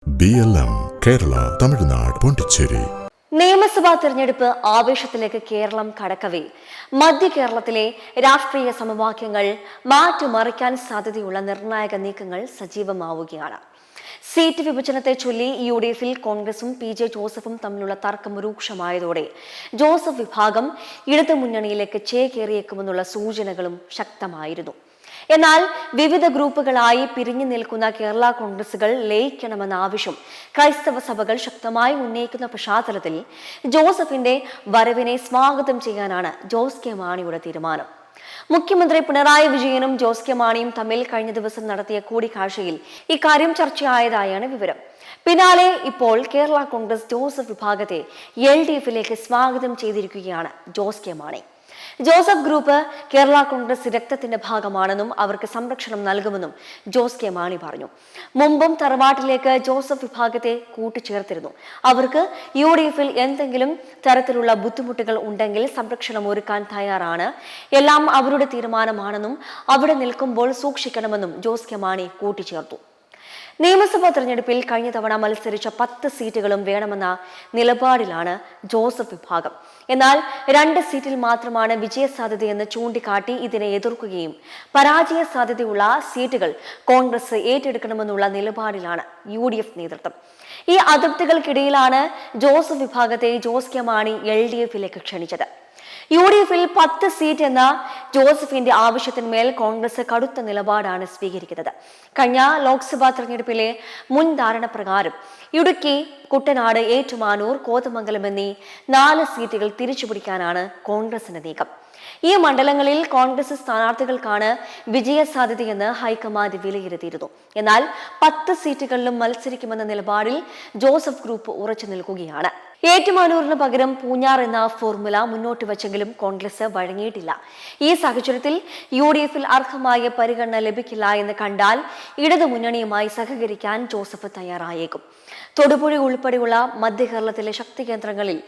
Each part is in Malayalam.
BLM കേരള തമിഴ്നാട് പോണ്ടിച്ചേരി. നിയമസഭാ തെരഞ്ഞെടുപ്പ് ആവേശത്തിലേക്ക് കേരളം കടക്കവേ മധ്യ കേരളത്തിലെ രാഷ്ട്രീയ സമവാക്യങ്ങൾ മാറ്റിമറിക്കാൻ സാധ്യതയുള്ള നിർണായക നീക്കങ്ങൾ സജീവമാവുകയാണ്. സീറ്റ് വിഭജനത്തെ ചൊല്ലി UDFിൽ കോൺഗ്രസും PJ ജോസഫും തമ്മിലുള്ള തർക്കം രൂക്ഷമായതോടെ ജോസഫ് വിഭാഗം ഇടതു മുന്നണിയിലേക്ക് ചേക്കേറിയേക്കുമെന്നുള്ള സൂചനകളും ശക്തമായിരുന്നു. എന്നാൽ വിവിധ ഗ്രൂപ്പുകളായി പിരിഞ്ഞു നിൽക്കുന്ന കേരള കോൺഗ്രസുകൾ ലയിക്കണമെന്ന ആവശ്യം ക്രൈസ്തവ സഭകൾ ശക്തമായി ഉന്നയിക്കുന്ന പശ്ചാത്തലത്തിൽ ജോസഫിന്റെ വരവിനെ സ്വാഗതം ചെയ്യാനാണ് ജോസ് കെ മാണിയുടെ തീരുമാനം. മുഖ്യമന്ത്രി പിണറായി വിജയനും ജോസ് കെ മാണിയും തമ്മിൽ കഴിഞ്ഞ ദിവസം നടത്തിയ കൂടിക്കാഴ്ചയിൽ ഇക്കാര്യം ചർച്ചയായതായാണ് വിവരം. പിന്നാലെ ഇപ്പോൾ കേരള കോൺഗ്രസ് ജോസഫ് വിഭാഗത്തെ LDFിലേക്ക് സ്വാഗതം ചെയ്തിരിക്കുകയാണ് Jose K Mani. Joseph group Kerala Congress രക്തത്തിന്റെ ഭാഗമാണെന്നും അവർക്ക് സംരക്ഷണം നൽകുമെന്നും ജോസ് കെ മാണി പറഞ്ഞു. മുമ്പും തറവാട്ടിലേക്ക് ജോസഫ് വിഭാഗത്തെ കൂട്ടിച്ചേർത്തിരുന്നു. അവർക്ക് UDFിൽ എന്തെങ്കിലും തരത്തിലുള്ള ബുദ്ധിമുട്ടുകൾ ഉണ്ടെങ്കിൽ സംരക്ഷണം ഒരുക്കാൻ തയ്യാറാണ്. എല്ലാം അവരുടെ തീരുമാനമാണെന്നും അവിടെ നിൽക്കുമ്പോൾ സൂക്ഷിക്കണമെന്നും ജോസ് കെ മാണി കൂട്ടിച്ചേർത്തു. നിയമസഭാ തെരഞ്ഞെടുപ്പിൽ കഴിഞ്ഞ തവണ മത്സരിച്ച 10 സീറ്റുകളും വേണമെന്ന നിലപാടിലാണ് ജോസഫ് വിഭാഗം. എന്നാൽ 2 സീറ്റിൽ മാത്രമാണ് വിജയസാധ്യതയെന്ന് ചൂണ്ടിക്കാട്ടി ഇതിനെ എതിർക്കുകയും പരാജയ സാധ്യതയുള്ള സീറ്റുകൾ കോൺഗ്രസ് ഏറ്റെടുക്കണമെന്നുള്ള നിലപാടിലാണ് UDF നേതൃത്വം. ഈ അതൃപ്തികൾക്കിടയിലാണ് ജോസഫ് വിഭാഗത്തെ ജോസ് കെ മാണി LDFിലേക്ക് ക്ഷണിച്ചത്. UDFിൽ 10 സീറ്റ് എന്ന ജോസഫിന്റെ ആവശ്യത്തിന്മേൽ കോൺഗ്രസ് കടുത്ത നിലപാടാണ് സ്വീകരിക്കുന്നത്. കഴിഞ്ഞ ലോക്സഭാ തെരഞ്ഞെടുപ്പിലെ മുൻ ധാരണ പ്രകാരം ഇടുക്കി, കുട്ടനാട്, ഏറ്റുമാനൂർ, കോതമംഗലം എന്നീ 4 സീറ്റുകൾ തിരിച്ചുപിടിക്കാനാണ് കോൺഗ്രസിന്റെ നീക്കം. ഈ മണ്ഡലങ്ങളിൽ കോൺഗ്രസ് സ്ഥാനാർത്ഥികൾക്കാണ് വിജയസാധ്യതയെന്ന് ഹൈക്കമാൻഡ് വിലയിരുത്തിയിരുന്നു. എന്നാൽ 10 സീറ്റുകളിലും മത്സരിക്കുമെന്ന നിലപാടിൽ ജോസഫ് ഗ്രൂപ്പ് ഉറച്ചു നിൽക്കുകയാണ്. ഏറ്റുമാനൂരിന് പകരം പൂഞ്ഞാർ എന്ന ഫോർമുല മുന്നോട്ട് വച്ചെങ്കിലും കോൺഗ്രസ് വഴങ്ങിയിട്ടില്ല. ഈ സാഹചര്യത്തിൽ UDFിൽ അർഹമായ പരിഗണന ലഭിക്കില്ല എന്ന് കണ്ടാൽ ഇടതു മുന്നണിയുമായി സഹകരിക്കാൻ ജോസഫ് തയ്യാറായേക്കും. തൊടുപുഴ ഉൾപ്പെടെയുള്ള മധ്യ കേരളത്തിലെ ശക്തി കേന്ദ്രങ്ങളിൽ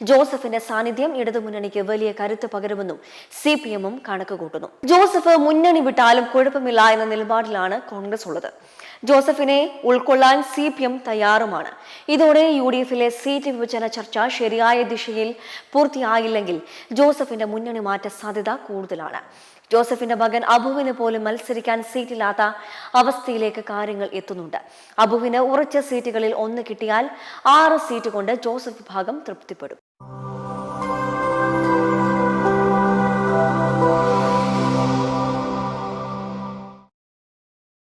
ജോസഫിന്റെ സാന്നിധ്യം ഇടതുമുന്നണിക്ക് വലിയ കരുത്ത് പകരുമെന്നും CPM കണക്ക് കൂട്ടുന്നു. ജോസഫ് മുന്നണി വിട്ടാലും കുഴപ്പമില്ല എന്ന നിലപാടിലാണ് കോൺഗ്രസ് ഉള്ളത്. ജോസഫിനെ ഉൾക്കൊള്ളാൻ CPM തയ്യാറുമാണ്. ഇതോടെ UDFിലെ സീറ്റ് വിഭജന ചർച്ച ശരിയായ ദിശയിൽ പൂർത്തിയായില്ലെങ്കിൽ ജോസഫിന്റെ മുന്നണി മാറ്റ സാധ്യത കൂടുതലാണ്. ജോസഫിന്റെ മകൻ അബുവിന് പോലും മത്സരിക്കാൻ സീറ്റില്ലാത്ത അവസ്ഥയിലേക്ക് കാര്യങ്ങൾ എത്തുന്നുണ്ട്. അബുവിന് ഉറച്ച സീറ്റുകളിൽ 1 കിട്ടിയാൽ 6 സീറ്റ് കൊണ്ട് ജോസഫ് വിഭാഗം തൃപ്തിപ്പെടും.